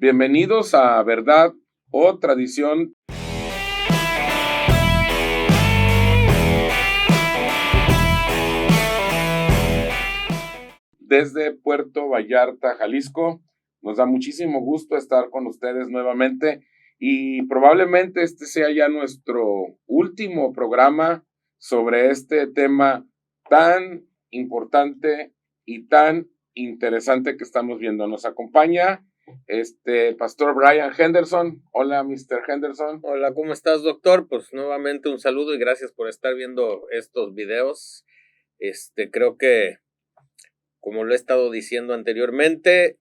Bienvenidos a Verdad o Tradición. Desde Puerto Vallarta, Jalisco. Nos da muchísimo gusto estar con ustedes nuevamente y probablemente este sea ya nuestro último programa sobre este tema tan importante y tan interesante que estamos viendo. Nos acompaña Pastor Brian Henderson. Hola, Mr. Henderson. Hola, ¿cómo estás, doctor? Pues nuevamente un saludo y gracias por estar viendo estos videos. Creo que, como lo he estado diciendo anteriormente,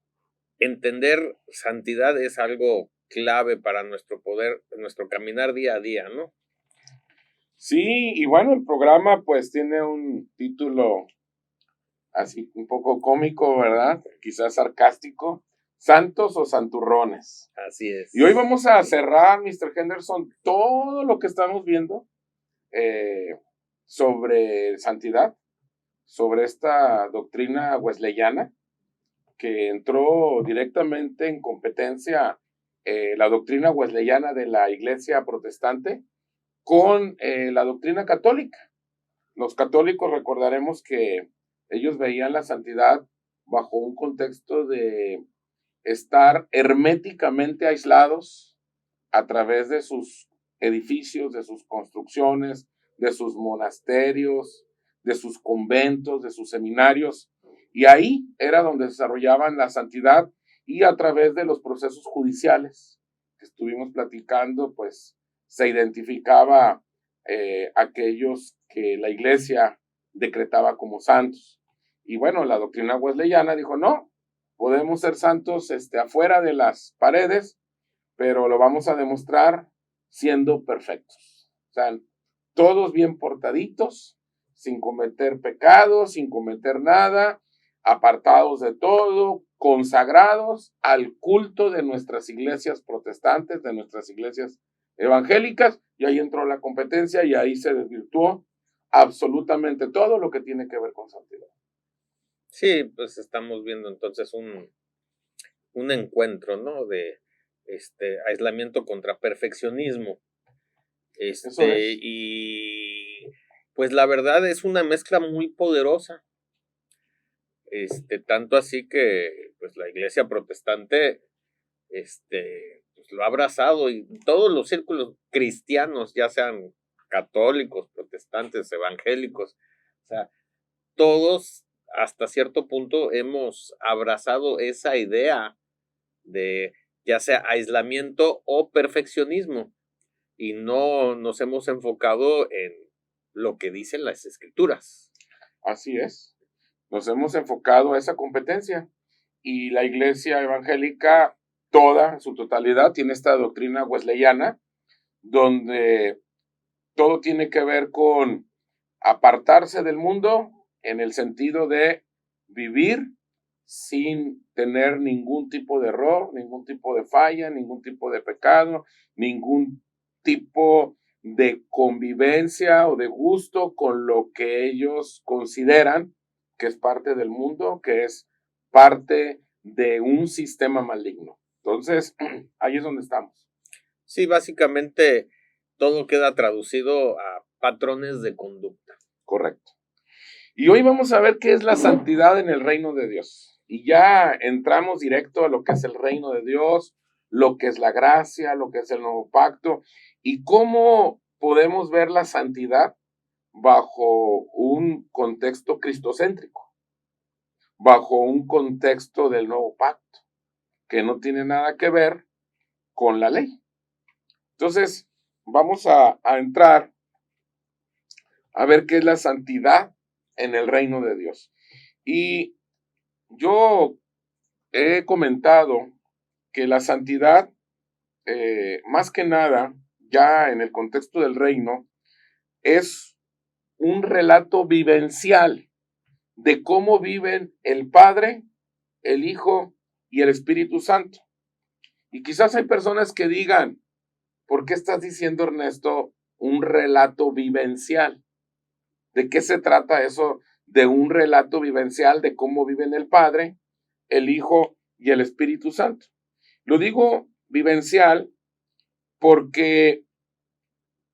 entender santidad es algo clave para nuestro poder, nuestro caminar día a día, ¿no? Sí, y bueno, el programa pues tiene un título así un poco cómico, ¿verdad? Quizás sarcástico. ¿Santos o santurrones? Así es. Y hoy vamos a cerrar, Mr. Henderson, todo lo que estamos viendo sobre santidad, sobre esta doctrina wesleyana que entró directamente en competencia la doctrina wesleyana de la iglesia protestante con la doctrina católica. Los católicos recordaremos que ellos veían la santidad bajo un contexto de estar herméticamente aislados a través de sus edificios, de sus construcciones, de sus monasterios, de sus conventos, de sus seminarios. Y ahí era donde desarrollaban la santidad y a través de los procesos judiciales que estuvimos platicando, pues se identificaba aquellos que la iglesia decretaba como santos. Y bueno, la doctrina wesleyana dijo, no, podemos ser santos afuera de las paredes, pero lo vamos a demostrar siendo perfectos. O sea, todos bien portaditos, sin cometer pecados, sin cometer nada, apartados de todo, consagrados al culto de nuestras iglesias protestantes, de nuestras iglesias evangélicas, y ahí entró la competencia y ahí se desvirtuó absolutamente todo lo que tiene que ver con santidad. Sí, pues estamos viendo entonces un encuentro, ¿no? De aislamiento contra perfeccionismo. Eso es. Y pues la verdad es una mezcla muy poderosa. Tanto así que pues la iglesia protestante pues lo ha abrazado y todos los círculos cristianos, ya sean católicos, protestantes, evangélicos, o sea, todos hasta cierto punto hemos abrazado esa idea de ya sea aislamiento o perfeccionismo y no nos hemos enfocado en lo que dicen las escrituras. Así es. Nos hemos enfocado a esa competencia y la iglesia evangélica, toda, en su totalidad, tiene esta doctrina wesleyana donde todo tiene que ver con apartarse del mundo en el sentido de vivir sin tener ningún tipo de error, ningún tipo de falla, ningún tipo de pecado, ningún tipo de convivencia o de gusto con lo que ellos consideran que es parte del mundo, que es parte de un sistema maligno. Entonces, ahí es donde estamos. Sí, básicamente todo queda traducido a patrones de conducta. Correcto. Y hoy vamos a ver qué es la santidad en el reino de Dios. Y ya entramos directo a lo que es el reino de Dios, lo que es la gracia, lo que es el nuevo pacto y cómo podemos ver la santidad bajo un contexto cristocéntrico, bajo un contexto del nuevo pacto, que no tiene nada que ver con la ley. Entonces, vamos a entrar a ver qué es la santidad en el reino de Dios. Y yo he comentado que la santidad, más que nada, ya en el contexto del reino, es un relato vivencial de cómo viven el Padre, el Hijo y el Espíritu Santo. Y quizás hay personas que digan, ¿por qué estás diciendo, Ernesto, un relato vivencial? ¿De qué se trata eso de un relato vivencial de cómo viven el Padre, el Hijo y el Espíritu Santo? Lo digo vivencial porque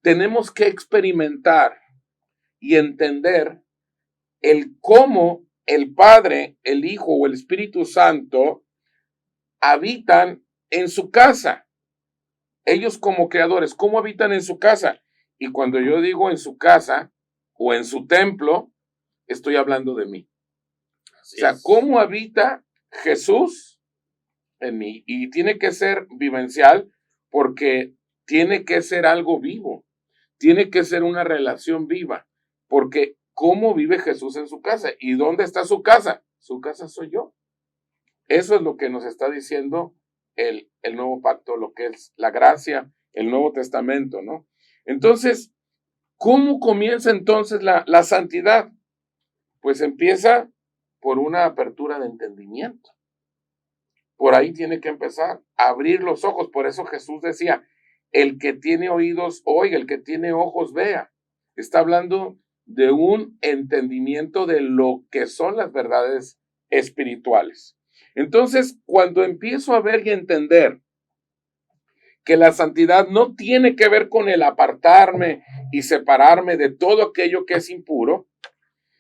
tenemos que experimentar y entender el cómo el Padre, el Hijo o el Espíritu Santo habitan en su casa. Ellos como creadores, ¿cómo habitan en su casa? Y cuando yo digo en su casa o en su templo, estoy hablando de mí. Así O sea, es. ¿cómo habita Jesús en mí? Y tiene que ser vivencial porque tiene que ser algo vivo. Tiene que ser una relación viva. Porque ¿cómo vive Jesús en su casa? ¿Y dónde está su casa? Su casa soy yo. Eso es lo que nos está diciendo el nuevo pacto, lo que es la gracia, el Nuevo Testamento, ¿no? Entonces, ¿cómo comienza entonces la santidad? Pues empieza por una apertura de entendimiento. Por ahí tiene que empezar, abrir los ojos. Por eso Jesús decía, el que tiene oídos oiga, el que tiene ojos vea. Está hablando de un entendimiento de lo que son las verdades espirituales. Entonces, cuando empiezo a ver y entender que la santidad no tiene que ver con el apartarme y separarme de todo aquello que es impuro,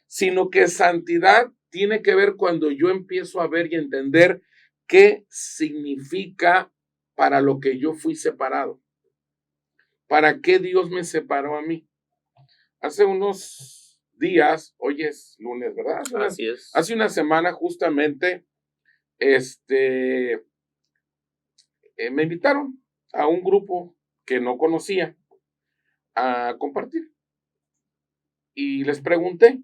sino que santidad tiene que ver cuando yo empiezo a ver y entender qué significa para lo que yo fui separado. ¿Para qué Dios me separó a mí? Hace unos días, hoy es lunes, ¿verdad? Así es. Hace una semana justamente, me invitaron a un grupo que no conocía a compartir. Y les pregunté,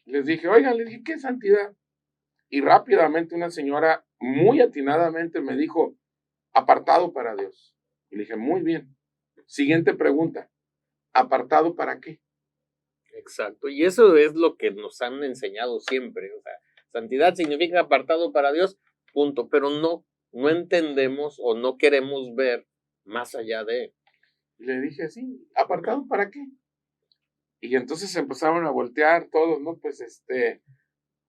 les dije, oigan, les dije, ¿qué es santidad? Y rápidamente una señora muy atinadamente me dijo, apartado para Dios. Y le dije, muy bien. Siguiente pregunta, ¿apartado para qué? Exacto. Y eso es lo que nos han enseñado siempre. O sea, santidad significa apartado para Dios, punto. Pero no entendemos o no queremos ver más allá de. Y le dije, sí, ¿apartado para qué? Y entonces empezaron a voltear todos, ¿no? Pues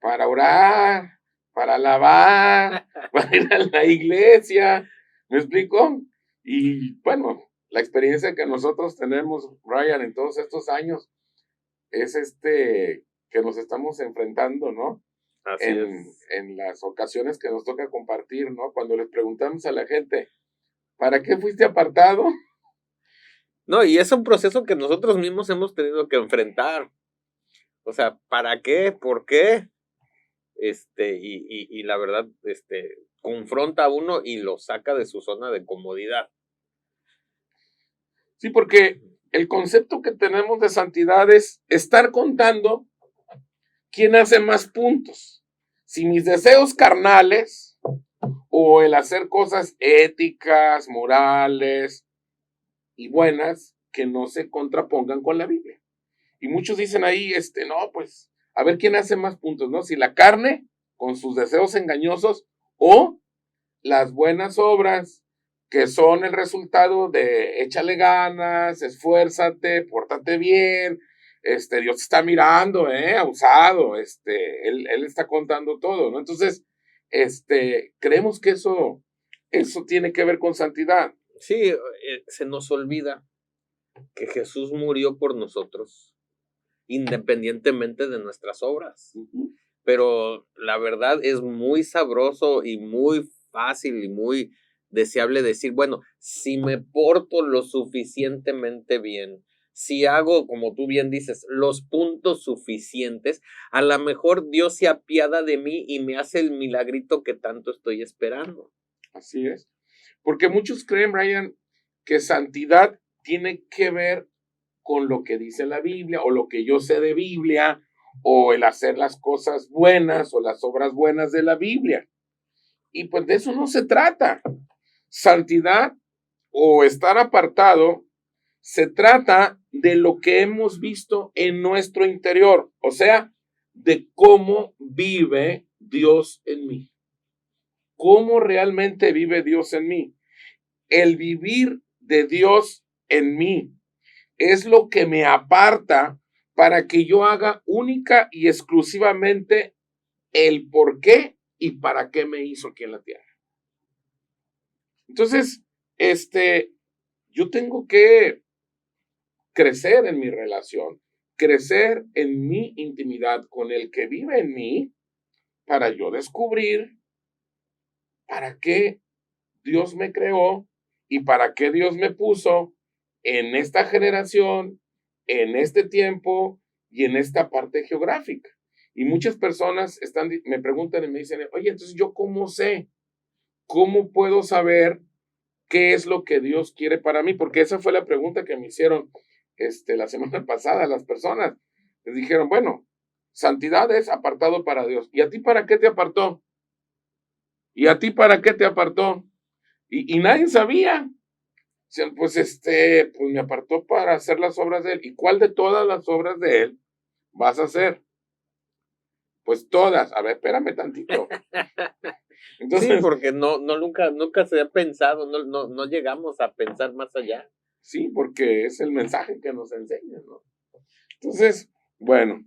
para orar, para alabar, para ir a la iglesia, ¿me explico? Y bueno, la experiencia que nosotros tenemos, Brian, en todos estos años, es que nos estamos enfrentando, ¿no? Así es. En las ocasiones que nos toca compartir, ¿no? Cuando les preguntamos a la gente, ¿para qué fuiste apartado? No, y es un proceso que nosotros mismos hemos tenido que enfrentar. O sea, ¿para qué? ¿Por qué? Y la verdad, confronta a uno y lo saca de su zona de comodidad. Sí, porque el concepto que tenemos de santidad es estar contando quién hace más puntos. Si mis deseos carnales o el hacer cosas éticas, morales y buenas que no se contrapongan con la Biblia. Y muchos dicen ahí, no, pues, a ver quién hace más puntos, ¿no? Si la carne con sus deseos engañosos o las buenas obras que son el resultado de échale ganas, esfuérzate, pórtate bien, Dios te está mirando, abusado, él está contando todo, ¿no? Entonces, creemos que eso tiene que ver con santidad. Sí, se nos olvida que Jesús murió por nosotros, independientemente de nuestras obras. Uh-huh. Pero la verdad es muy sabroso y muy fácil y muy deseable decir, bueno, si me porto lo suficientemente bien, si hago, como tú bien dices, los puntos suficientes, a lo mejor Dios se apiada de mí y me hace el milagrito que tanto estoy esperando. Así es. Porque muchos creen, Brian, que santidad tiene que ver con lo que dice la Biblia o lo que yo sé de Biblia o el hacer las cosas buenas o las obras buenas de la Biblia. Y pues de eso no se trata. Santidad o estar apartado se trata de lo que hemos visto en nuestro interior, o sea, de cómo vive Dios en mí. ¿Cómo realmente vive Dios en mí? El vivir de Dios en mí es lo que me aparta para que yo haga única y exclusivamente el por qué y para qué me hizo aquí en la tierra. Entonces, yo tengo que crecer en mi relación, crecer en mi intimidad con el que vive en mí, para yo descubrir para qué Dios me creó y para qué Dios me puso en esta generación, en este tiempo y en esta parte geográfica. Y muchas personas me preguntan y me dicen, oye, entonces yo cómo sé, cómo puedo saber qué es lo que Dios quiere para mí, porque esa fue la pregunta que me hicieron la semana pasada las personas. Les dijeron, bueno, santidad es apartado para Dios. ¿Y a ti para qué te apartó? ¿Y a ti para qué te apartó? Y nadie sabía. Pues pues me apartó para hacer las obras de él. ¿Y cuál de todas las obras de él vas a hacer? Pues todas. A ver, espérame tantito. Entonces, sí, porque nunca se ha pensado, no llegamos a pensar más allá. Sí, porque es el mensaje que nos enseña, ¿no? Entonces, bueno,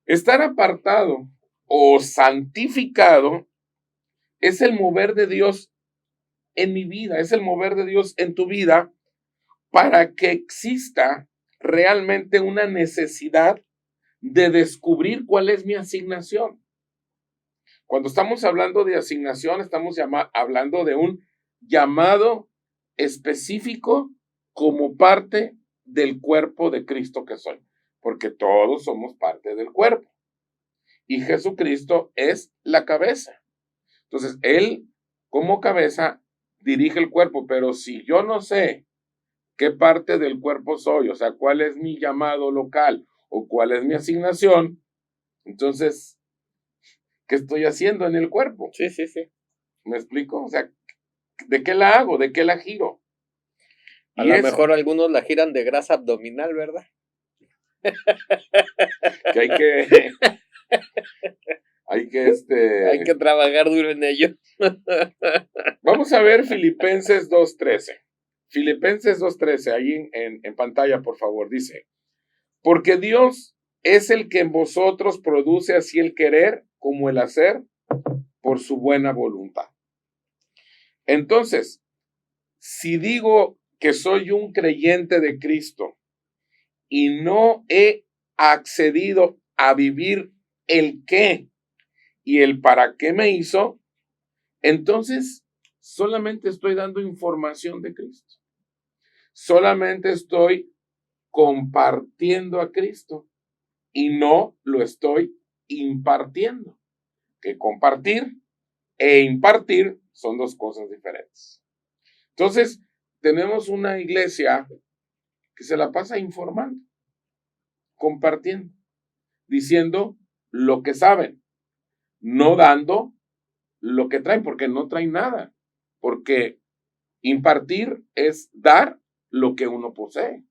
estar apartado o santificado es el mover de Dios en mi vida, es el mover de Dios en tu vida para que exista realmente una necesidad de descubrir cuál es mi asignación. Cuando estamos hablando de asignación, estamos hablando de un llamado específico como parte del cuerpo de Cristo que soy, porque todos somos parte del cuerpo y Jesucristo es la cabeza. Entonces, Él como cabeza dirige el cuerpo, pero si yo no sé qué parte del cuerpo soy, o sea, cuál es mi llamado local o cuál es mi asignación, entonces, ¿qué estoy haciendo en el cuerpo? Sí. ¿Me explico? O sea, ¿de qué la hago? ¿De qué la giro? A lo mejor algunos la giran de grasa abdominal, ¿verdad? Que hay que trabajar duro en ello. Vamos a ver Filipenses 2:13. Filipenses 2:13, ahí en pantalla, por favor, dice, porque Dios es el que en vosotros produce así el querer como el hacer por su buena voluntad. Entonces, si digo que soy un creyente de Cristo y no he accedido a vivir el qué y el para qué me hizo, entonces solamente estoy dando información de Cristo. Solamente estoy compartiendo a Cristo y no lo estoy impartiendo. Que compartir e impartir son dos cosas diferentes. Entonces, tenemos una iglesia que se la pasa informando, compartiendo, diciendo lo que saben, no dando lo que traen, porque no traen nada. Porque impartir es dar lo que uno posee.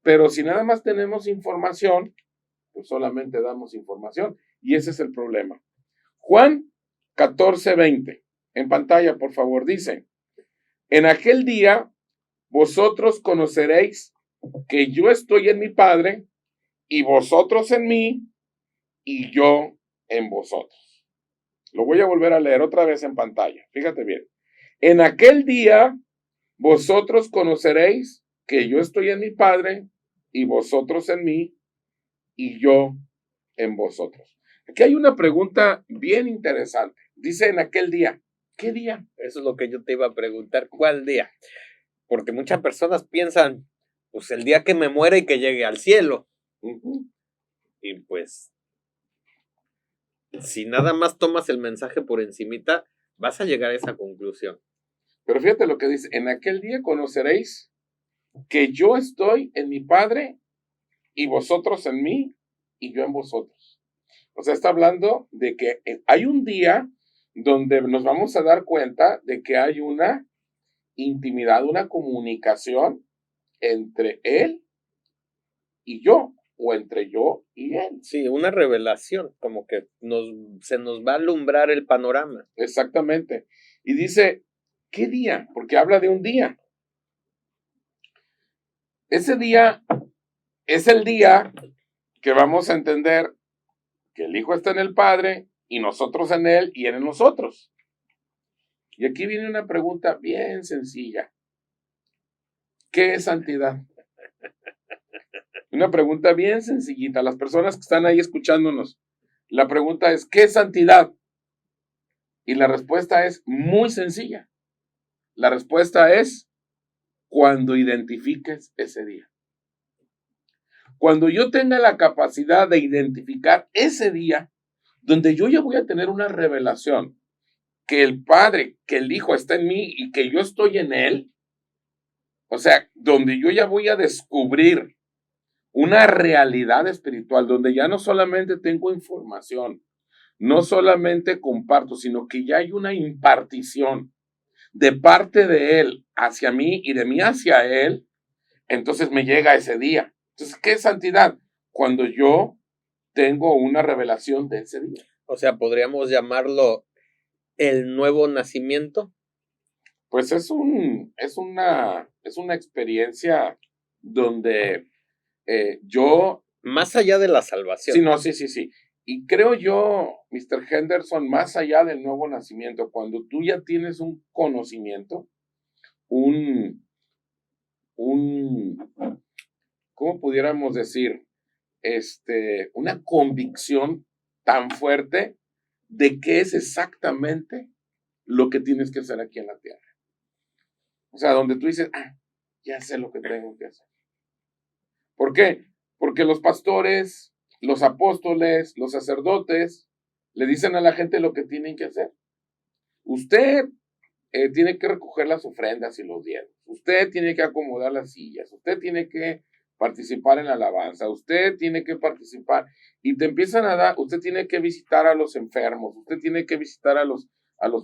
Pero si nada más tenemos información, pues solamente damos información. Y ese es el problema. Juan 14:20. En pantalla, por favor, dice, en aquel día vosotros conoceréis que yo estoy en mi Padre y vosotros en mí y yo en vosotros. Lo voy a volver a leer otra vez en pantalla. Fíjate bien. En aquel día vosotros conoceréis que yo estoy en mi Padre y vosotros en mí y yo en vosotros. Aquí hay una pregunta bien interesante. Dice en aquel día. ¿Qué día? Eso es lo que yo te iba a preguntar. ¿Cuál día? Porque muchas personas piensan, pues el día que me muera y que llegue al cielo. Uh-huh. Y pues, si nada más tomas el mensaje por encimita, vas a llegar a esa conclusión. Pero fíjate lo que dice, en aquel día conoceréis que yo estoy en mi Padre y vosotros en mí y yo en vosotros. O sea, está hablando de que hay un día donde nos vamos a dar cuenta de que hay una intimidad, una comunicación entre Él y yo, o entre yo y Él. Sí, una revelación, como que se nos va a alumbrar el panorama. Exactamente. Y dice, ¿qué día? Porque habla de un día. Ese día es el día que vamos a entender que el Hijo está en el Padre y nosotros en Él y Él en nosotros. Y aquí viene una pregunta bien sencilla. ¿Qué es santidad? Una pregunta bien sencillita. Las personas que están ahí escuchándonos, la pregunta es, ¿qué es santidad? Y la respuesta es muy sencilla. La respuesta es cuando identifiques ese día. Cuando yo tenga la capacidad de identificar ese día, donde yo ya voy a tener una revelación, que el Padre, que el Hijo está en mí y que yo estoy en Él, o sea, donde yo ya voy a descubrir una realidad espiritual, donde ya no solamente tengo información, no solamente comparto, sino que ya hay una impartición de parte de Él hacia mí y de mí hacia Él, entonces me llega ese día. Entonces, ¿qué es santidad? Cuando yo tengo una revelación de ese día. O sea, podríamos llamarlo el nuevo nacimiento. Pues es una experiencia donde yo... Más allá de la salvación. Sí. Y creo yo, Mr. Henderson, más allá del nuevo nacimiento, cuando tú ya tienes un conocimiento, ¿cómo pudiéramos decir? Una convicción tan fuerte de qué es exactamente lo que tienes que hacer aquí en la tierra. O sea, donde tú dices, ya sé lo que tengo que hacer. ¿Por qué? Porque los pastores, los apóstoles, los sacerdotes, le dicen a la gente lo que tienen que hacer. Usted tiene que recoger las ofrendas y los diezmos. Usted tiene que acomodar las sillas. Usted tiene que participar en la alabanza. Usted tiene que participar. Y te empiezan a dar, usted tiene que visitar a los enfermos. Usted tiene que visitar a los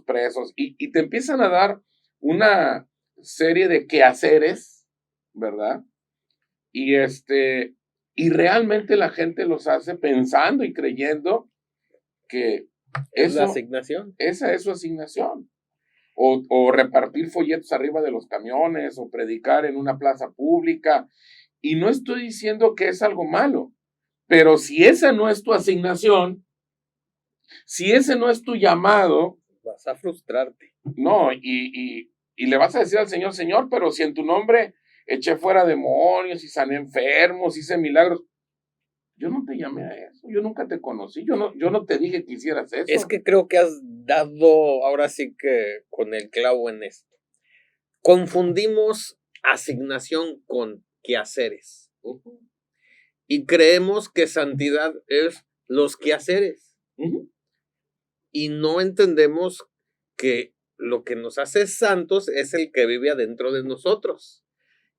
presos. Y te empiezan a dar una serie de quehaceres, ¿verdad? Y realmente la gente los hace pensando y creyendo que es la asignación. Esa es su asignación. O repartir folletos arriba de los camiones, o predicar en una plaza pública. Y no estoy diciendo que es algo malo, pero si esa no es tu asignación, si ese no es tu llamado, vas a frustrarte. No, y le vas a decir al Señor, Señor, pero si en tu nombre eché fuera demonios y sané enfermos, hice milagros. Yo no te llamé a eso, yo nunca te conocí, yo no te dije que hicieras eso. Es que creo que has dado ahora sí que con el clavo en esto. Confundimos asignación con quehaceres. Y creemos que santidad es los quehaceres. Y no entendemos que lo que nos hace santos es el que vive adentro de nosotros.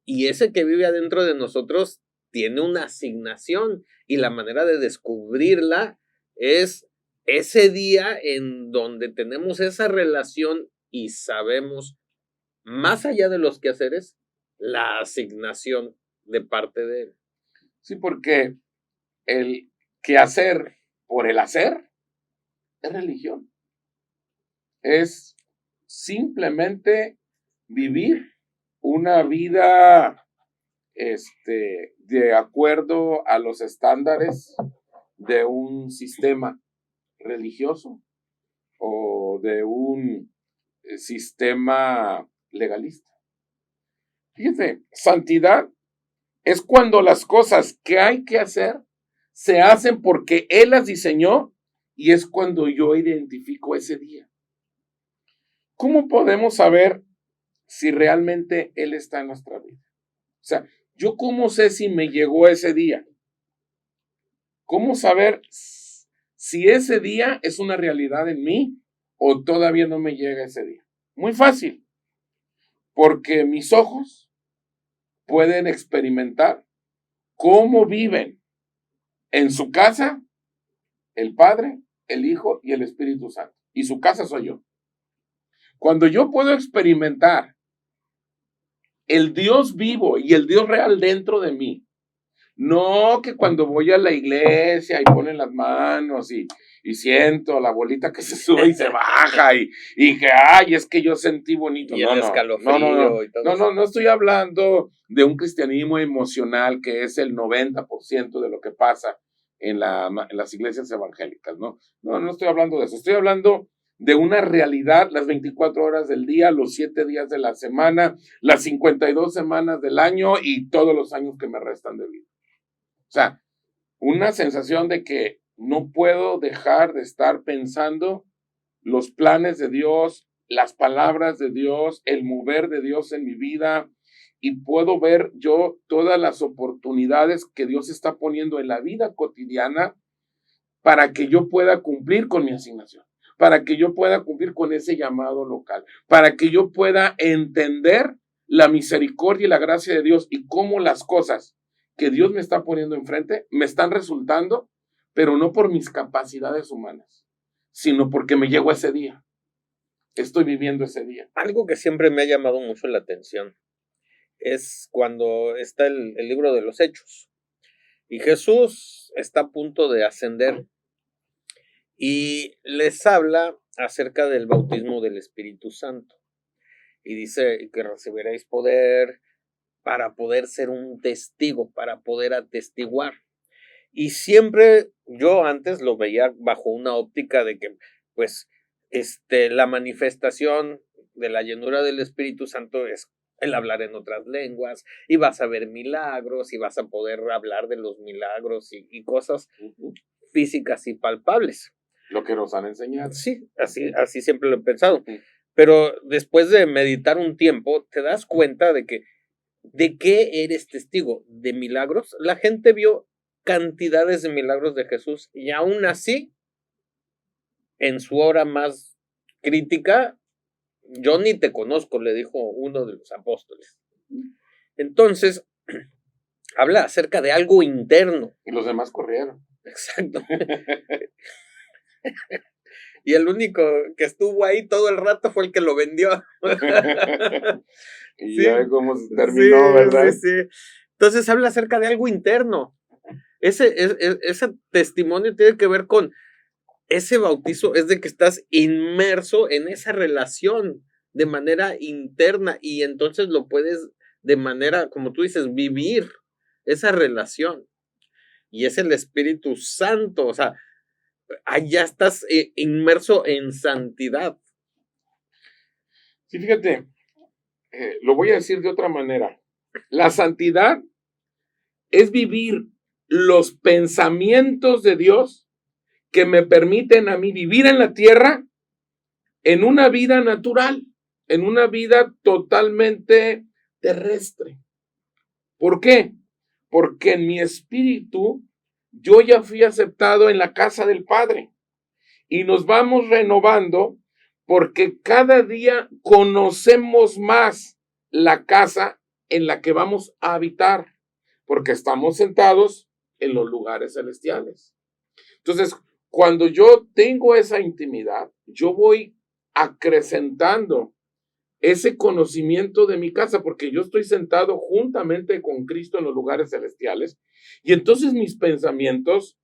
Y ese que vive adentro de nosotros tiene una asignación, y la manera de descubrirla es ese día en donde tenemos esa relación y sabemos, más allá de los quehaceres, la asignación de parte de él. Sí, porque el quehacer por el hacer es religión. Es simplemente vivir una vida de acuerdo a los estándares de un sistema religioso o de un sistema legalista. Fíjense, santidad es cuando las cosas que hay que hacer se hacen porque Él las diseñó, y es cuando yo identifico ese día. ¿Cómo podemos saber si realmente Él está en nuestra vida? O sea, ¿yo cómo sé si me llegó ese día? ¿Cómo saber si ese día es una realidad en mí o todavía no me llega ese día? Muy fácil, porque mis ojos pueden experimentar cómo viven en su casa el Padre, el Hijo y el Espíritu Santo. Y su casa soy yo. Cuando yo puedo experimentar el Dios vivo y el Dios real dentro de mí, no que cuando voy a la iglesia y ponen las manos y siento la bolita que se sube y se baja y que, ay, es que yo sentí bonito. Y el escalofrío y todo eso. No estoy hablando de un cristianismo emocional que es el 90% de lo que pasa en las iglesias evangélicas, ¿no? No estoy hablando de eso, estoy hablando de una realidad las 24 horas del día, los 7 días de la semana, las 52 semanas del año y todos los años que me restan de vida. O sea, una sensación de que no puedo dejar de estar pensando los planes de Dios, las palabras de Dios, el mover de Dios en mi vida, y puedo ver yo todas las oportunidades que Dios está poniendo en la vida cotidiana para que yo pueda cumplir con mi asignación, para que yo pueda cumplir con ese llamado local, para que yo pueda entender la misericordia y la gracia de Dios y cómo las cosas que Dios me está poniendo enfrente me están resultando, pero no por mis capacidades humanas, sino porque me llegó ese día. Estoy viviendo ese día. Algo que siempre me ha llamado mucho la atención es cuando está el libro de los Hechos y Jesús está a punto de ascender y les habla acerca del bautismo del Espíritu Santo y dice que recibiréis poder para poder ser un testigo, para poder atestiguar. Y siempre yo antes lo veía bajo una óptica de que pues la manifestación de la llenura del Espíritu Santo es el hablar en otras lenguas, y vas a ver milagros, y vas a poder hablar de los milagros y cosas físicas y palpables. Lo que nos han enseñado. Sí, así siempre lo he pensado. Pero después de meditar un tiempo, te das cuenta de qué eres testigo, de milagros. La gente vio cantidades de milagros de Jesús, y aún así, en su hora más crítica, yo ni te conozco, le dijo uno de los apóstoles. Entonces, habla acerca de algo interno. Y los demás corrieron. Exacto. Y el único que estuvo ahí todo el rato fue el que lo vendió. Y sí, ya ve cómo terminó, sí, ¿verdad? Sí. Entonces habla acerca de algo interno. Ese testimonio tiene que ver con ese bautizo, es de que estás inmerso en esa relación de manera interna, y entonces lo puedes de manera, como tú dices, vivir esa relación. Y es el Espíritu Santo, o sea, allá estás inmerso en santidad. Sí, fíjate, lo voy a decir de otra manera. La santidad es vivir los pensamientos de Dios que me permiten a mí vivir en la tierra en una vida natural, en una vida totalmente terrestre. ¿Por qué? Porque en mi espíritu yo ya fui aceptado en la casa del Padre, y nos vamos renovando porque cada día conocemos más la casa en la que vamos a habitar, porque estamos sentados en los lugares celestiales. Entonces, cuando yo tengo esa intimidad, yo voy acrecentando ese conocimiento de mi casa, porque yo estoy sentado juntamente con Cristo en los lugares celestiales, y entonces mis pensamientos,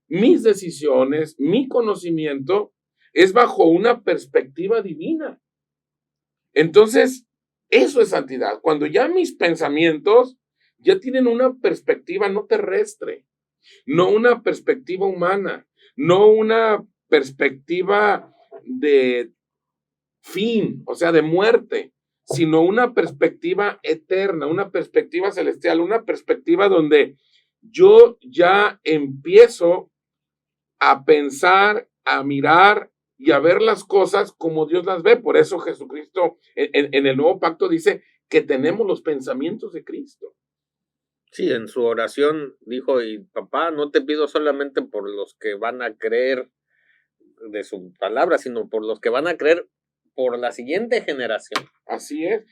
mis decisiones, mi conocimiento es bajo una perspectiva divina. Entonces, eso es santidad. Cuando ya mis pensamientos ya tienen una perspectiva no terrestre, no una perspectiva humana, no una perspectiva de fin, o sea, de muerte, sino una perspectiva eterna, una perspectiva celestial, una perspectiva donde yo ya empiezo a pensar, a mirar y a ver las cosas como Dios las ve. Por eso Jesucristo en el Nuevo Pacto dice que tenemos los pensamientos de Cristo. Sí, en su oración dijo, y papá, no te pido solamente por los que van a creer de su palabra, sino por los que van a creer por la siguiente generación. Así es.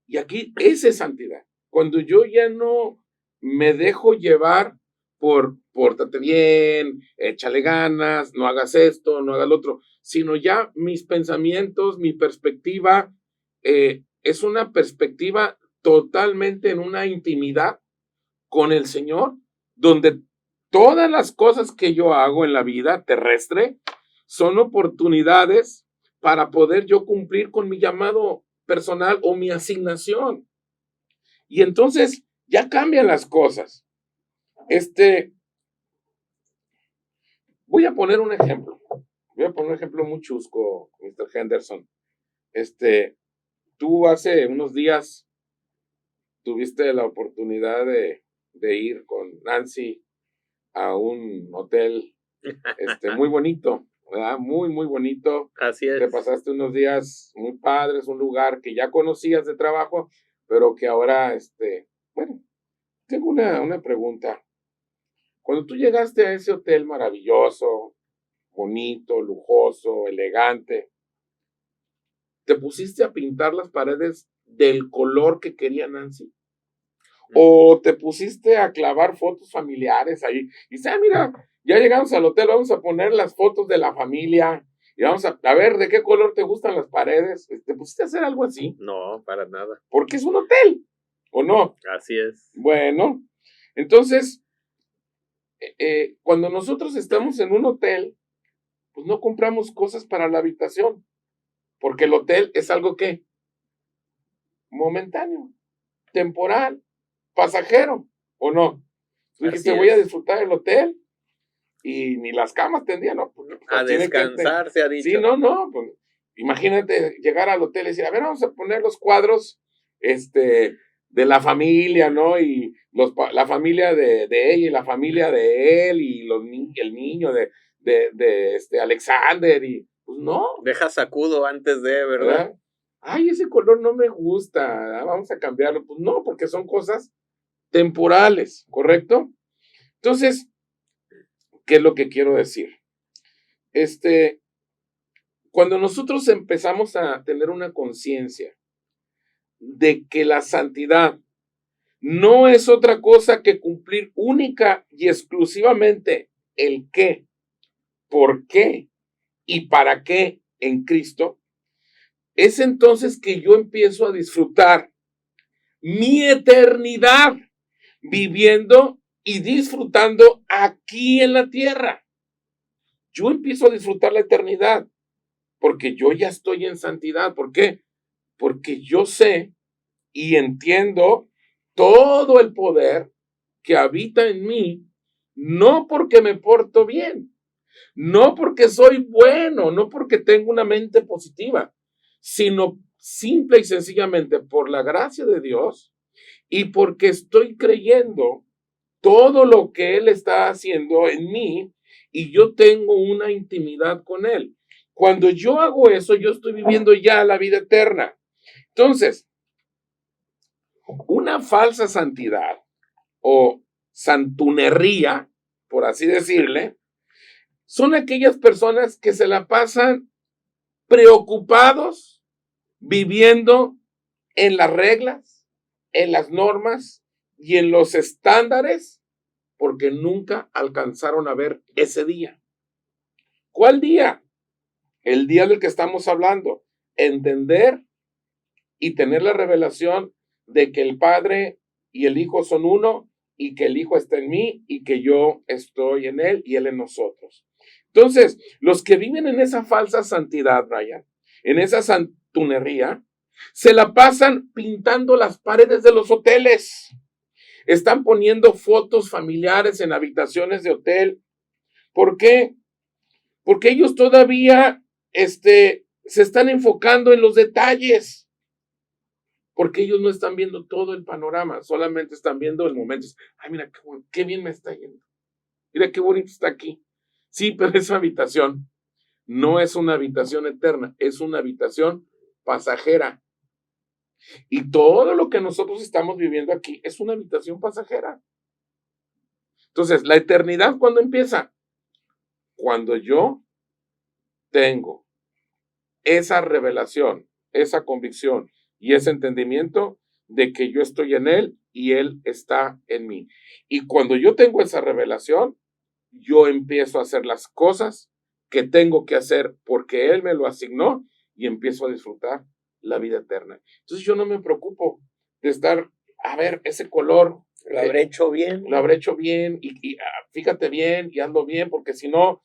Y aquí esa es santidad. Cuando yo ya no me dejo llevar por pórtate bien, échale ganas, no hagas esto, no hagas lo otro, sino ya mis pensamientos, mi perspectiva es una perspectiva totalmente en una intimidad con el Señor, donde todas las cosas que yo hago en la vida terrestre son oportunidades para poder yo cumplir con mi llamado personal o mi asignación. Y entonces ya cambian las cosas. Voy a poner un ejemplo. Voy a poner un ejemplo muy chusco, Mr. Henderson. Tú hace unos días tuviste la oportunidad de ir con Nancy a un hotel muy bonito, ¿verdad? Muy, muy bonito. Así Te es. pasaste unos días muy padres, un lugar que ya conocías de trabajo, pero que ahora, bueno, tengo una pregunta. Cuando tú llegaste a ese hotel maravilloso, bonito, lujoso, elegante, ¿te pusiste a pintar las paredes del color que quería Nancy? ¿O te pusiste a clavar fotos familiares ahí? Y dice, mira, ya llegamos al hotel, vamos a poner las fotos de la familia y vamos a ver de qué color te gustan las paredes. ¿Te pusiste a hacer algo así? No, para nada. Porque es un hotel, ¿o no? Así es. Bueno, entonces, cuando nosotros estamos en un hotel, pues no compramos cosas para la habitación, porque el hotel es algo que momentáneo, temporal, pasajero, ¿o no? Tú dijiste, voy a disfrutar del hotel y ni las camas tendían, ¿no? Porque, pues, A descansar, se ha dicho. Sí, no, pues imagínate llegar al hotel y decir, a ver, vamos a poner los cuadros, de la familia, ¿no? Y la familia de ella y la familia de él y el niño de Alexander y, pues no. Deja sacudo antes de, ¿verdad? Ay, ese color no me gusta, vamos a cambiarlo. Pues no, porque son cosas temporales, ¿correcto? Entonces, ¿qué es lo que quiero decir? Cuando nosotros empezamos a tener una conciencia de que la santidad no es otra cosa que cumplir única y exclusivamente el qué, por qué y para qué en Cristo, es entonces que yo empiezo a disfrutar mi eternidad viviendo y disfrutando aquí en la tierra. Yo empiezo a disfrutar la eternidad porque yo ya estoy en santidad. ¿Por qué? Porque yo sé y entiendo todo el poder que habita en mí, no porque me porto bien, no porque soy bueno, no porque tengo una mente positiva, sino simple y sencillamente por la gracia de Dios y porque estoy creyendo todo lo que Él está haciendo en mí y yo tengo una intimidad con Él. Cuando yo hago eso, yo estoy viviendo ya la vida eterna. Entonces, una falsa santidad o santunería, por así decirle, son aquellas personas que se la pasan preocupados viviendo en las reglas, en las normas y en los estándares porque nunca alcanzaron a ver ese día. ¿Cuál día? El día del que estamos hablando. Entender y tener la revelación de que el Padre y el Hijo son uno y que el Hijo está en mí y que yo estoy en Él y Él en nosotros. Entonces, los que viven en esa falsa santidad, Brian, en esa santunería, se la pasan pintando las paredes de los hoteles. Están poniendo fotos familiares en habitaciones de hotel. ¿Por qué? Porque ellos todavía se están enfocando en los detalles. Porque ellos no están viendo todo el panorama, solamente están viendo el momento. Ay, mira, qué bien me está yendo. Mira qué bonito está aquí. Sí, pero esa habitación no es una habitación eterna, es una habitación pasajera. Y todo lo que nosotros estamos viviendo aquí es una habitación pasajera. Entonces, la eternidad, ¿cuándo empieza? Cuando yo tengo esa revelación, esa convicción y ese entendimiento de que yo estoy en Él y Él está en mí. Y cuando yo tengo esa revelación, yo empiezo a hacer las cosas que tengo que hacer porque Él me lo asignó y empiezo a disfrutar la vida eterna. Entonces yo no me preocupo de estar, a ver, ese color. Lo habré hecho bien. Lo habré hecho bien y fíjate bien y hazlo bien porque si no,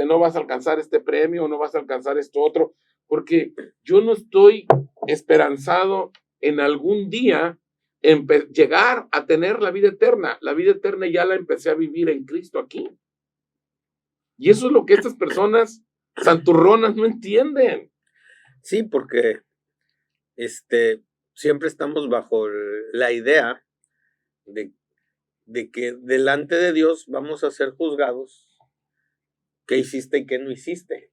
no vas a alcanzar este premio, no vas a alcanzar esto otro, porque yo no estoy esperanzado en algún día llegar a tener la vida eterna. La vida eterna ya la empecé a vivir en Cristo aquí. Y eso es lo que estas personas santurronas no entienden. Sí, porque siempre estamos bajo la idea de que delante de Dios vamos a ser juzgados qué hiciste y qué no hiciste.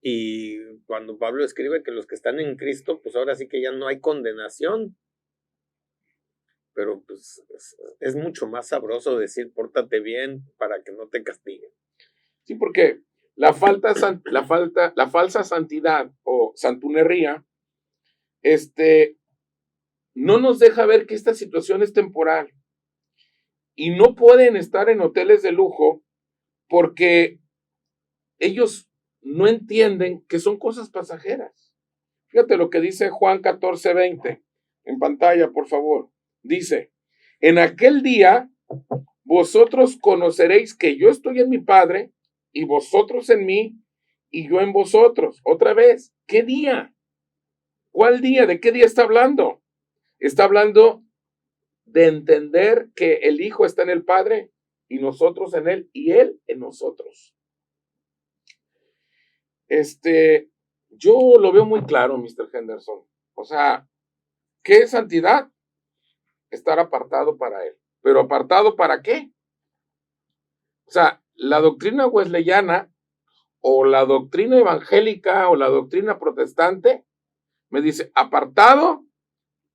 Y cuando Pablo escribe que los que están en Cristo, pues ahora sí que ya no hay condenación. Pero pues es mucho más sabroso decir pórtate bien para que no te castiguen. Sí, porque la falsa santidad o santunería, no nos deja ver que esta situación es temporal. Y no pueden estar en hoteles de lujo porque ellos no entienden que son cosas pasajeras. Fíjate lo que dice Juan 14:20 en pantalla, por favor. Dice, en aquel día vosotros conoceréis que yo estoy en mi Padre y vosotros en mí y yo en vosotros. Otra vez, ¿qué día? ¿Cuál día? ¿De qué día está hablando? Está hablando de entender que el Hijo está en el Padre y nosotros en Él y Él en nosotros. Yo lo veo muy claro, Mr. Henderson. O sea, ¿qué es santidad? Estar apartado para Él. ¿Pero apartado para qué? O sea, la doctrina wesleyana o la doctrina evangélica o la doctrina protestante me dice apartado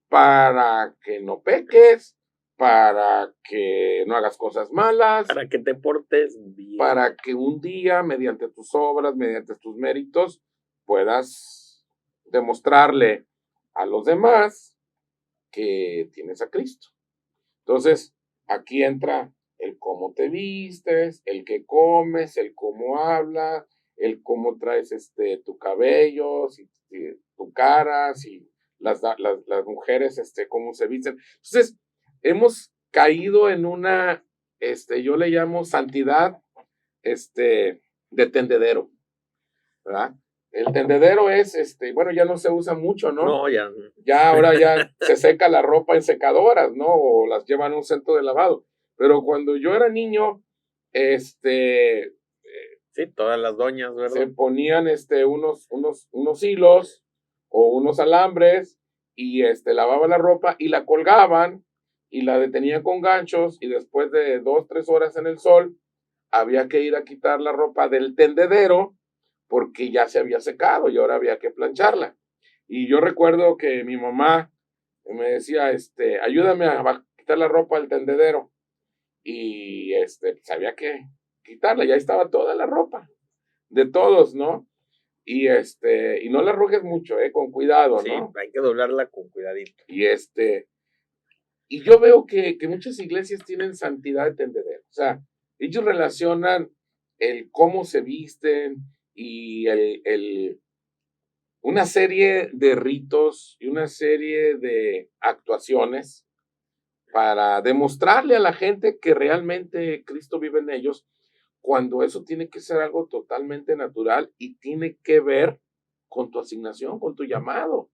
para que no peques, para que no hagas cosas malas, para que te portes bien, para que un día, mediante tus obras, mediante tus méritos, puedas demostrarle a los demás que tienes a Cristo. Entonces, aquí entra el cómo te vistes, el qué comes, el cómo hablas, el cómo traes tu cabello, si tu cara, si las mujeres cómo se visten. Entonces, hemos caído en una, yo le llamo santidad de tendedero, ¿verdad? El tendedero es, bueno, ya no se usa mucho, ¿no? No, ya. Ya ahora ya se seca la ropa en secadoras, ¿no? O las llevan a un centro de lavado. Pero cuando yo era niño, sí, todas las doñas, ¿verdad? se ponían unos hilos o unos alambres y lavaban la ropa y la colgaban y la detenían con ganchos y después de 2-3 horas en el sol había que ir a quitar la ropa del tendedero porque ya se había secado y ahora había que plancharla. Y yo recuerdo que mi mamá me decía, ayúdame a quitar la ropa del tendedero. Y pues había que quitarla, ya estaba toda la ropa de todos, ¿no? Y no la arrojes mucho, con cuidado, sí, ¿no? hay que doblarla con cuidadito. Y yo veo que muchas iglesias tienen santidad de tendedero. O sea, ellos relacionan el cómo se visten y una serie de ritos y una serie de actuaciones para demostrarle a la gente que realmente Cristo vive en ellos, cuando eso tiene que ser algo totalmente natural y tiene que ver con tu asignación, con tu llamado.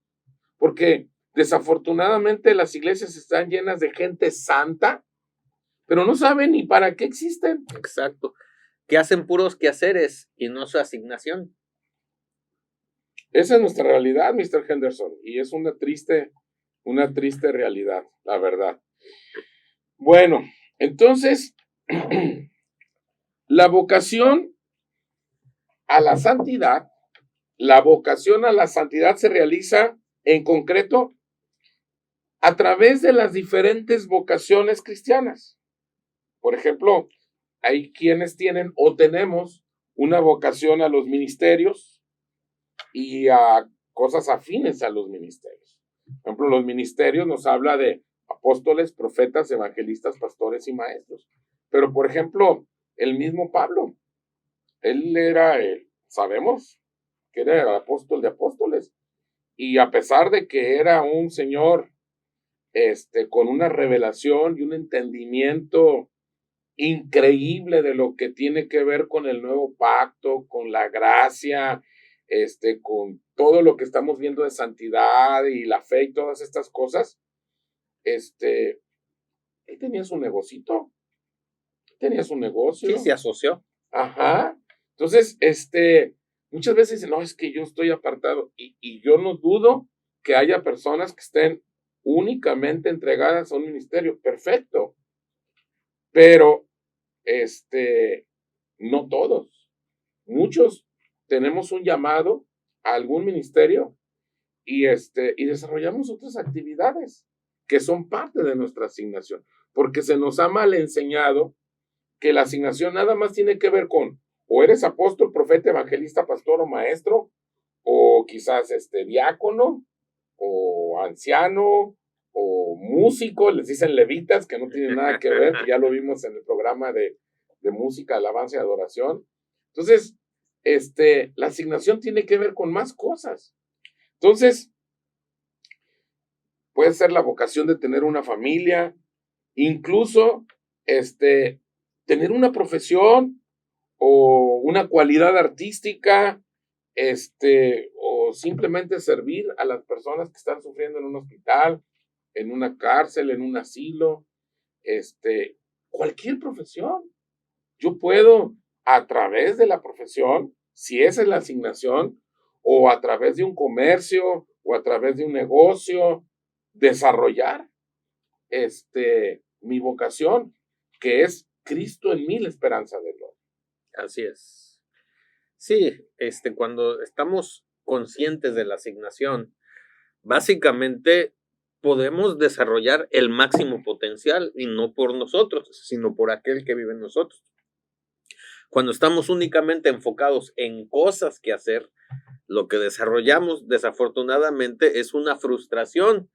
Porque desafortunadamente las iglesias están llenas de gente santa, pero no saben ni para qué existen. Exacto. Que hacen puros quehaceres y no su asignación. Esa es nuestra realidad, Mr. Henderson, y es una triste realidad, la verdad. Bueno, entonces, la vocación a la santidad, se realiza en concreto a través de las diferentes vocaciones cristianas. Por ejemplo, hay quienes tienen o tenemos una vocación a los ministerios y a cosas afines a los ministerios. Por ejemplo, los ministerios nos habla de apóstoles, profetas, evangelistas, pastores y maestros. Pero, por ejemplo, el mismo Pablo, él era, sabemos que era el apóstol de apóstoles. Y a pesar de que era un señor con una revelación y un entendimiento increíble de lo que tiene que ver con el nuevo pacto, con la gracia, con todo lo que estamos viendo de santidad y la fe y todas estas cosas, él tenía su negocito, tenía su negocio. Sí, se asoció. Ajá. Entonces, muchas veces dicen, no, es que yo estoy apartado. Y yo no dudo que haya personas que estén únicamente entregadas a un ministerio. Perfecto. Pero, no todos. Muchos tenemos un llamado a algún ministerio y desarrollamos otras actividades que son parte de nuestra asignación, porque se nos ha mal enseñado que la asignación nada más tiene que ver con o eres apóstol, profeta, evangelista, pastor o maestro, o quizás diácono, o anciano, o músico, les dicen levitas, que no tienen nada que ver, que ya lo vimos en el programa de música, alabanza y adoración. Entonces, la asignación tiene que ver con más cosas. Entonces, puede ser la vocación de tener una familia, incluso, tener una profesión o una cualidad artística, o simplemente servir a las personas que están sufriendo en un hospital, en una cárcel, en un asilo, cualquier profesión. Yo puedo, a través de la profesión, si esa es la asignación, o a través de un comercio, o a través de un negocio, desarrollar, mi vocación, que es Cristo en mí, la esperanza de gloria. Así es. Sí, cuando estamos conscientes de la asignación, básicamente podemos desarrollar el máximo potencial y no por nosotros, sino por aquel que vive en nosotros. Cuando estamos únicamente enfocados en cosas que hacer, lo que desarrollamos desafortunadamente es una frustración,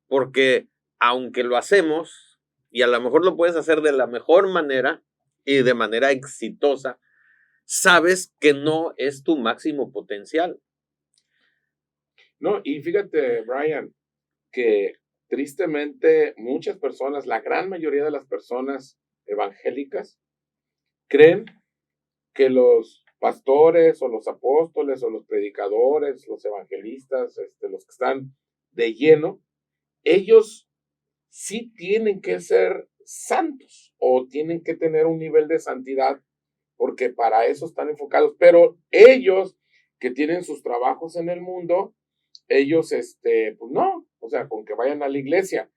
porque aunque lo hacemos, y a lo mejor lo puedes hacer de la mejor manera y de manera exitosa, sabes que no es tu máximo potencial. No, y fíjate, Brian, que tristemente muchas personas, la gran mayoría de las personas evangélicas, creen que los pastores o los apóstoles o los predicadores, los evangelistas, los que están de lleno, ellos sí tienen que ser santos o tienen que tener un nivel de santidad porque para eso están enfocados, pero ellos que tienen sus trabajos en el mundo, ellos, pues no, o sea, con que vayan a la iglesia.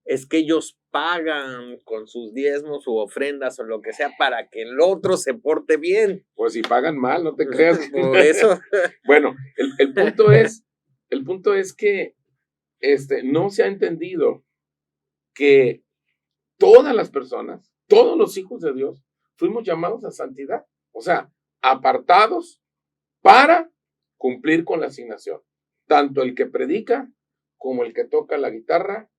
Es que ellos pagan con sus diezmos u ofrendas o lo que sea para que el otro se porte bien. Pues si pagan mal, no te creas. Por eso. Bueno, el punto es que no se ha entendido que todas las personas, todos los hijos de Dios, fuimos llamados a santidad. O sea, apartados para cumplir con la asignación. Tanto el que predica, como el que toca la guitarra,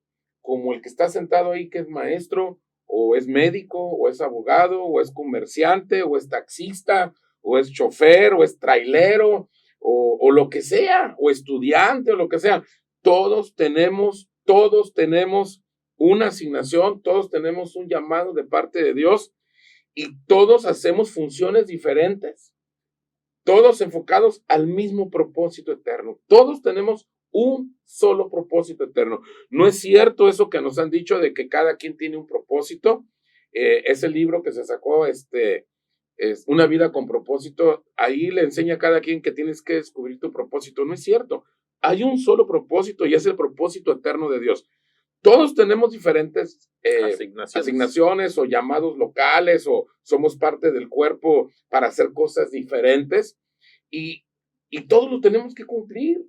como el que está sentado ahí que es maestro, o es médico, o es abogado, o es comerciante, o es taxista, o es chofer, o es trailero, o lo que sea, o estudiante, o lo que sea. Todos tenemos una asignación, todos tenemos un llamado de parte de Dios y todos hacemos funciones diferentes, todos enfocados al mismo propósito eterno. Todos tenemos un solo propósito eterno. No es cierto eso que nos han dicho de que cada quien tiene un propósito. Ese libro que se sacó, es Una vida con propósito, ahí le enseña a cada quien que tienes que descubrir tu propósito. No es cierto. Hay un solo propósito y es el propósito eterno de Dios. Todos tenemos diferentes asignaciones o llamados locales o somos parte del cuerpo para hacer cosas diferentes y todos lo tenemos que cumplir.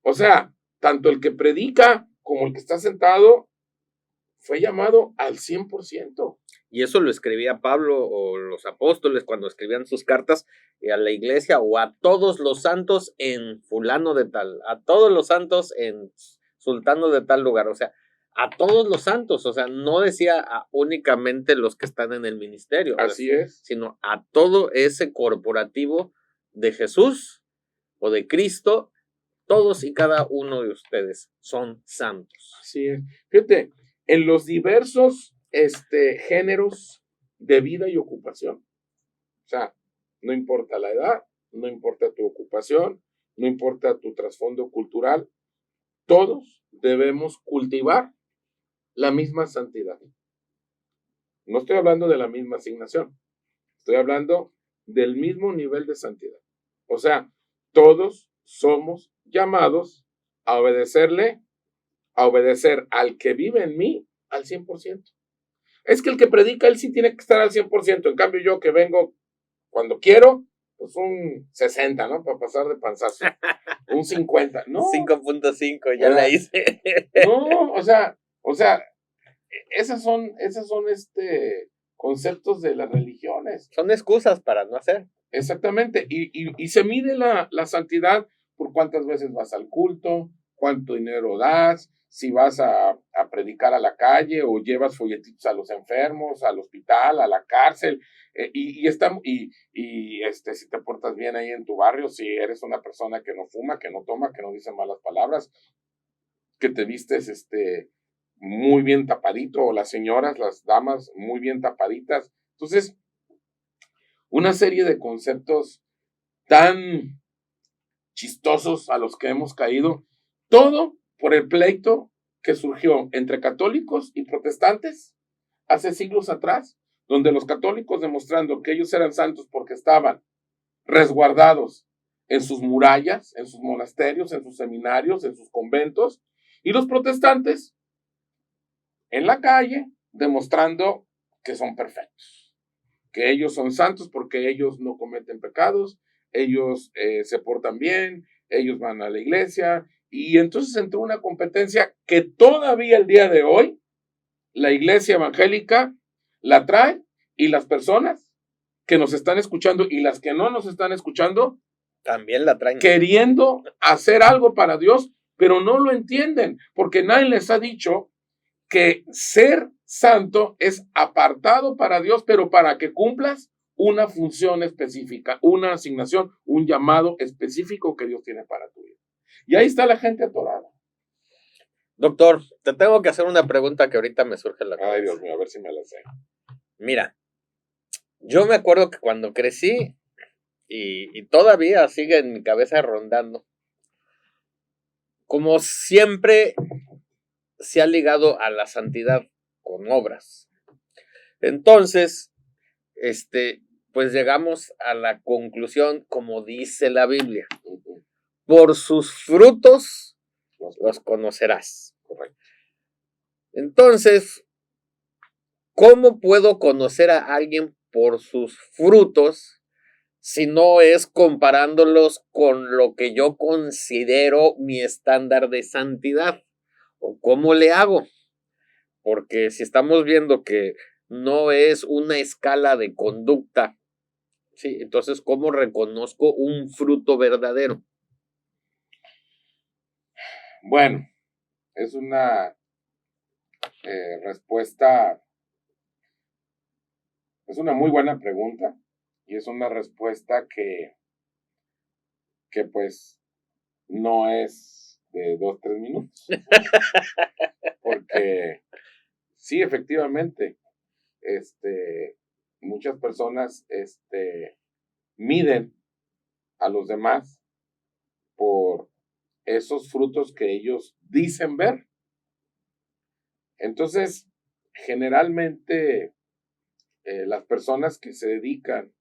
O sea, tanto el que predica como el que está sentado fue llamado al 100%. Y eso lo escribía Pablo o los apóstoles cuando escribían sus cartas a la iglesia o a todos los santos en fulano de tal, a todos los santos en sultano de tal lugar, o sea, a todos los santos, o sea, no decía a únicamente los que están en el ministerio. Así es. Sino a todo ese corporativo de Jesús o de Cristo, todos y cada uno de ustedes son santos. Así es. Fíjate, en los diversos géneros de vida y ocupación. O sea, no importa la edad, no importa tu ocupación, no importa tu trasfondo cultural, todos debemos cultivar la misma santidad. No estoy hablando de la misma asignación, Estoy hablando del mismo nivel de santidad. O sea, todos somos llamados a obedecer al que vive en mí al 100%. Es que el que predica, él sí tiene que estar al 100%. En cambio, yo que vengo cuando quiero, pues un 60, ¿no? Para pasar de panzazo. Un 50. No. 5.5, ya la hice. No, o sea, esos son conceptos de las religiones. Son excusas para no hacer. Exactamente. Y se mide la santidad por cuántas veces vas al culto, cuánto dinero das, si vas a predicar a la calle o llevas folletitos a los enfermos, al hospital, a la cárcel, si te portas bien ahí en tu barrio, si eres una persona que no fuma, que no toma, que no dice malas palabras, que te vistes muy bien tapadito, o las señoras, las damas muy bien tapaditas. Entonces, una serie de conceptos tan chistosos a los que hemos caído, todo por el pleito que surgió entre católicos y protestantes hace siglos atrás, donde los católicos, demostrando que ellos eran santos porque estaban resguardados en sus murallas, en sus monasterios, en sus seminarios, en sus conventos, y los protestantes en la calle, demostrando que son perfectos, que ellos son santos porque ellos no cometen pecados, ellos se portan bien, ellos van a la iglesia, y entonces entró una competencia que todavía el día de hoy la iglesia evangélica la trae, y las personas que nos están escuchando y las que no nos están escuchando también la traen, queriendo hacer algo para Dios, pero no lo entienden, porque nadie les ha dicho que ser santo es apartado para Dios, pero para que cumplas una función específica, una asignación, un llamado específico que Dios tiene para tu vida. Y ahí está la gente atorada. Doctor, te tengo que hacer una pregunta que ahorita me surge en la cabeza. Ay, Dios mío, a ver si me la sé. Mira, yo me acuerdo que cuando crecí, y todavía sigue en mi cabeza rondando, como siempre se ha ligado a la santidad con obras. Entonces, pues llegamos a la conclusión, como dice la Biblia, por sus frutos los conocerás. Correcto. Entonces, ¿cómo puedo conocer a alguien por sus frutos si no es comparándolos con lo que yo considero mi estándar de santidad? ¿O cómo le hago? Porque si estamos viendo que no es una escala de conducta, ¿sí? Entonces, ¿cómo reconozco un fruto verdadero? Bueno, es una respuesta, es una muy buena pregunta, y es una respuesta que pues no es de 2-3 minutos. Porque sí, efectivamente, muchas personas miden a los demás por esos frutos que ellos dicen ver. Entonces, generalmente las personas que se dedican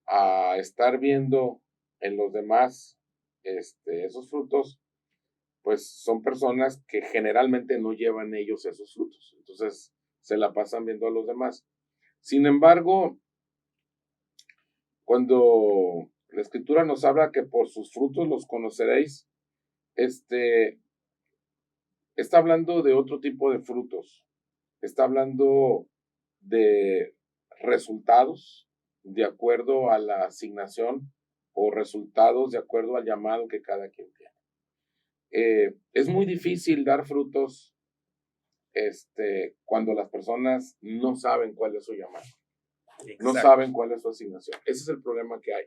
a estar viendo en los demás esos frutos, pues son personas que generalmente no llevan ellos esos frutos. Entonces, se la pasan viendo a los demás. Sin embargo, cuando la Escritura nos habla que por sus frutos los conoceréis, está hablando de otro tipo de frutos. Está hablando de resultados de acuerdo a la asignación, o resultados de acuerdo al llamado que cada quien tiene. Es muy difícil dar frutos cuando las personas no saben cuál es su llamado. Exacto. No saben cuál es su asignación. Ese es el problema que hay.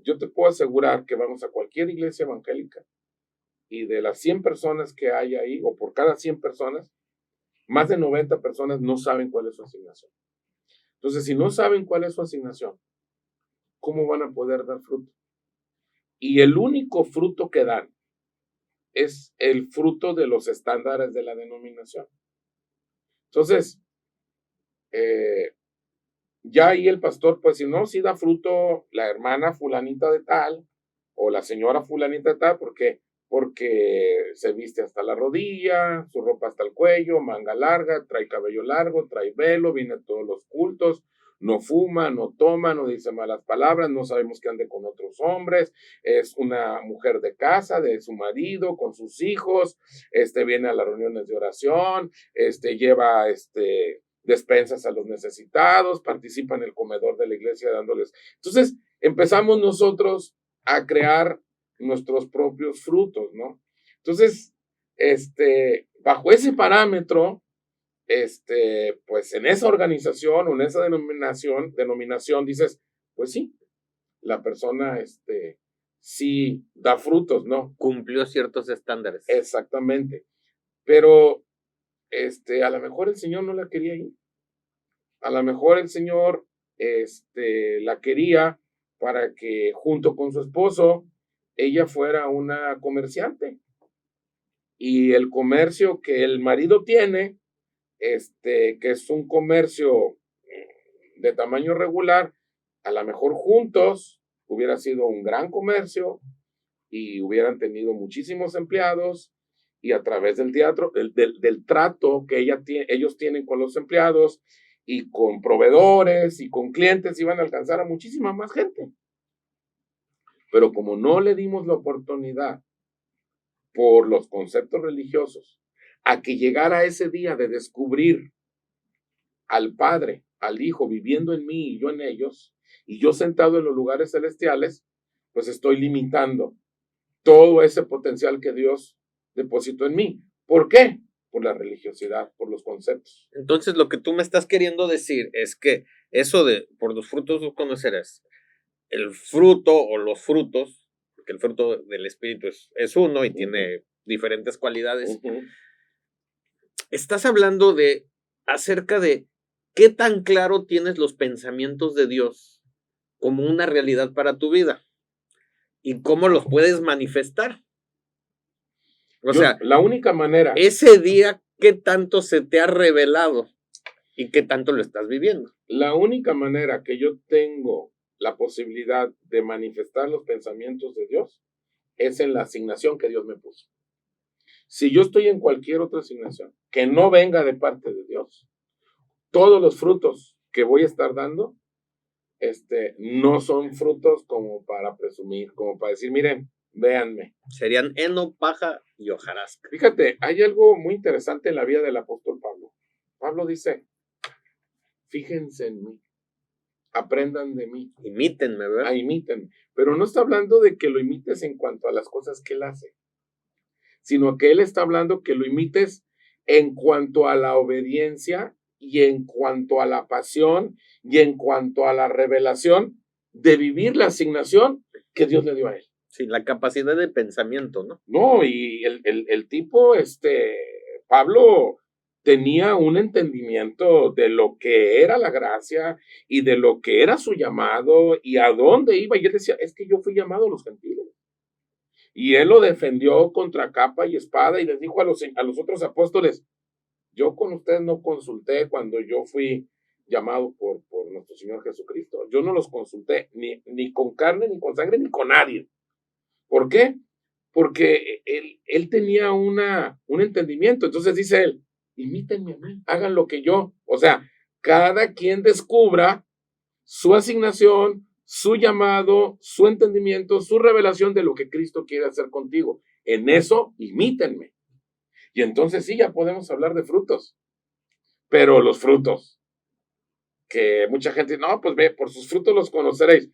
Yo te puedo asegurar que vamos a cualquier iglesia evangélica, y de las 100 personas que hay ahí, o por cada 100 personas, más de 90 personas no saben cuál es su asignación. Entonces, si no saben cuál es su asignación, ¿cómo van a poder dar fruto? Y el único fruto que dan es el fruto de los estándares de la denominación. Entonces, ya ahí el pastor, pues si no, si da fruto la hermana fulanita de tal, o la señora fulanita de tal, porque se viste hasta la rodilla, su ropa hasta el cuello, manga larga, trae cabello largo, trae velo, viene a todos los cultos, no fuma, no toma, no dice malas palabras, no sabemos que ande con otros hombres, es una mujer de casa, de su marido, con sus hijos, viene a las reuniones de oración, lleva despensas a los necesitados, participa en el comedor de la iglesia dándoles. Entonces, empezamos nosotros a crear nuestros propios frutos, ¿no? Entonces, bajo ese parámetro, pues en esa organización o en esa denominación dices, pues sí, la persona, sí da frutos, ¿no? Cumplió ciertos estándares. Exactamente. Pero, a lo mejor el Señor no la quería ahí. A lo mejor el Señor, la quería para que junto con su esposo, ella fuera una comerciante. Y el comercio que el marido tiene, que es un comercio de tamaño regular, a lo mejor juntos hubiera sido un gran comercio y hubieran tenido muchísimos empleados y a través del trato que ellos tienen con los empleados y con proveedores y con clientes iban a alcanzar a muchísima más gente. Pero como no le dimos la oportunidad por los conceptos religiosos a que llegara ese día de descubrir al Padre, al Hijo viviendo en mí y yo en ellos, y yo sentado en los lugares celestiales, pues estoy limitando todo ese potencial que Dios depositó en mí. ¿Por qué? Por la religiosidad, por los conceptos. Entonces, lo que tú me estás queriendo decir es que eso de por los frutos los conocerás, el fruto o los frutos, porque el fruto del Espíritu es uno y tiene diferentes cualidades. Estás hablando acerca de qué tan claro tienes los pensamientos de Dios como una realidad para tu vida y cómo los puedes manifestar. O sea, la única manera. Ese día, ¿qué tanto se te ha revelado y qué tanto lo estás viviendo? La única manera que yo tengo la posibilidad de manifestar los pensamientos de Dios es en la asignación que Dios me puso. Si yo estoy en cualquier otra asignación que no venga de parte de Dios, todos los frutos que voy a estar dando, no son frutos como para presumir, como para decir, miren, véanme. Serían heno, paja y hojarasca. Fíjate, hay algo muy interesante en la vida del apóstol Pablo. Pablo dice, fíjense en mí, aprendan de mí. Imítenme, ¿verdad? Imítenme. Pero no está hablando de que lo imites en cuanto a las cosas que él hace, sino que él está hablando que lo imites en cuanto a la obediencia y en cuanto a la pasión y en cuanto a la revelación de vivir la asignación que Dios le dio a él. Sí, la capacidad de pensamiento, ¿no? No, y el tipo, Pablo tenía un entendimiento de lo que era la gracia y de lo que era su llamado y a dónde iba. Y él decía, es que yo fui llamado a los gentiles. Y él lo defendió contra capa y espada y les dijo a los otros apóstoles, yo con ustedes no consulté cuando yo fui llamado por nuestro Señor Jesucristo. Yo no los consulté ni con carne, ni con sangre, ni con nadie. ¿Por qué? Porque él tenía un entendimiento. Entonces dice él, imítenme a mí, hagan lo que yo. O sea, cada quien descubra su asignación, su llamado, su entendimiento, su revelación de lo que Cristo quiere hacer contigo. En eso, imítenme. Y entonces sí, ya podemos hablar de frutos. Pero los frutos, que mucha gente, no, pues ve, por sus frutos los conoceréis.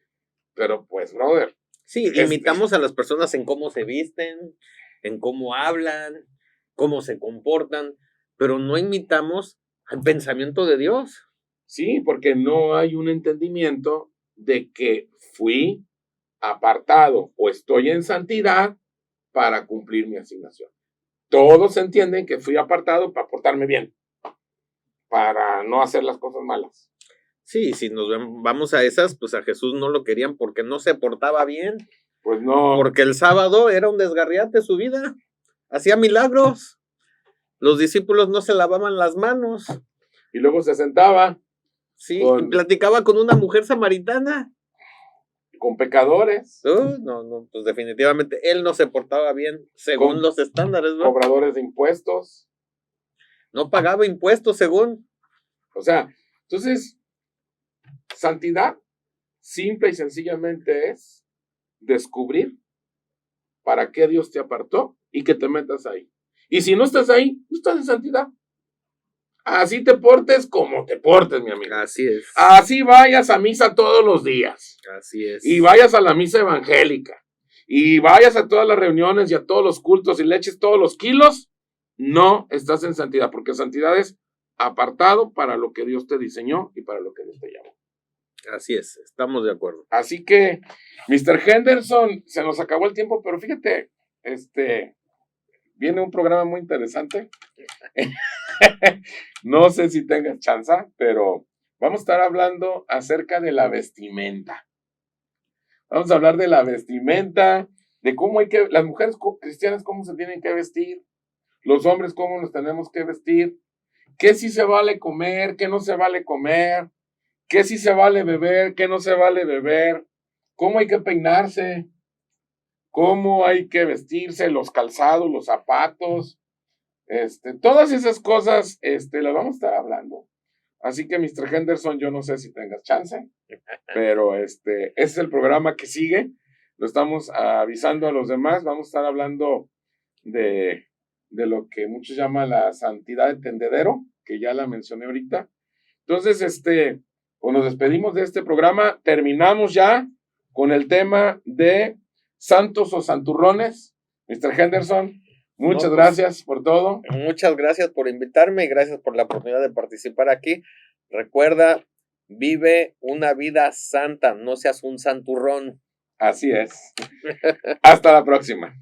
Pero pues, brother. Sí, imitamos a las personas en cómo se visten, en cómo hablan, cómo se comportan, pero no imitamos al pensamiento de Dios. Sí, porque no hay un entendimiento de que fui apartado o estoy en santidad para cumplir mi asignación. Todos entienden que fui apartado para portarme bien, para no hacer las cosas malas. Sí, si nos vamos a esas, pues a Jesús no lo querían porque no se portaba bien. Pues no. Porque el sábado era un desgarriate su vida. Hacía milagros. Los discípulos no se lavaban las manos. Y luego se sentaba. Sí, y platicaba con una mujer samaritana. Con pecadores. No, pues definitivamente él no se portaba bien según los estándares, ¿no? Cobradores de impuestos. No pagaba impuestos según. O sea, entonces, santidad simple y sencillamente es descubrir para qué Dios te apartó y que te metas ahí. Y si no estás ahí, no estás en santidad. Así te portes como te portes, mi amigo. Así es. Así vayas a misa todos los días. Así es. Y vayas a la misa evangélica. Y vayas a todas las reuniones y a todos los cultos y le eches todos los kilos. No estás en santidad, porque santidad es apartado para lo que Dios te diseñó y para lo que Dios te llamó. Así es, estamos de acuerdo. Así que, Mr. Henderson, se nos acabó el tiempo, pero fíjate, viene un programa muy interesante. No sé si tengas chance, pero vamos a estar hablando acerca de la vestimenta. Vamos a hablar de la vestimenta, de cómo las mujeres cristianas cómo se tienen que vestir, los hombres cómo nos tenemos que vestir, qué sí se vale comer, qué no se vale comer, qué sí se vale beber, qué no se vale beber, cómo hay que peinarse, cómo hay que vestirse, los calzados, los zapatos, todas esas cosas, las vamos a estar hablando. Así que, Mr. Henderson, yo no sé si tengas chance, pero ese es el programa que sigue. Lo estamos avisando a los demás. Vamos a estar hablando de lo que muchos llaman la santidad de tendedero, que ya la mencioné ahorita. Entonces, pues nos despedimos de este programa. Terminamos ya con el tema de santos o santurrones. Mr. Henderson, muchas gracias por todo. Muchas gracias por invitarme y gracias por la oportunidad de participar aquí. Recuerda, vive una vida santa, no seas un santurrón. Así es. Hasta la próxima.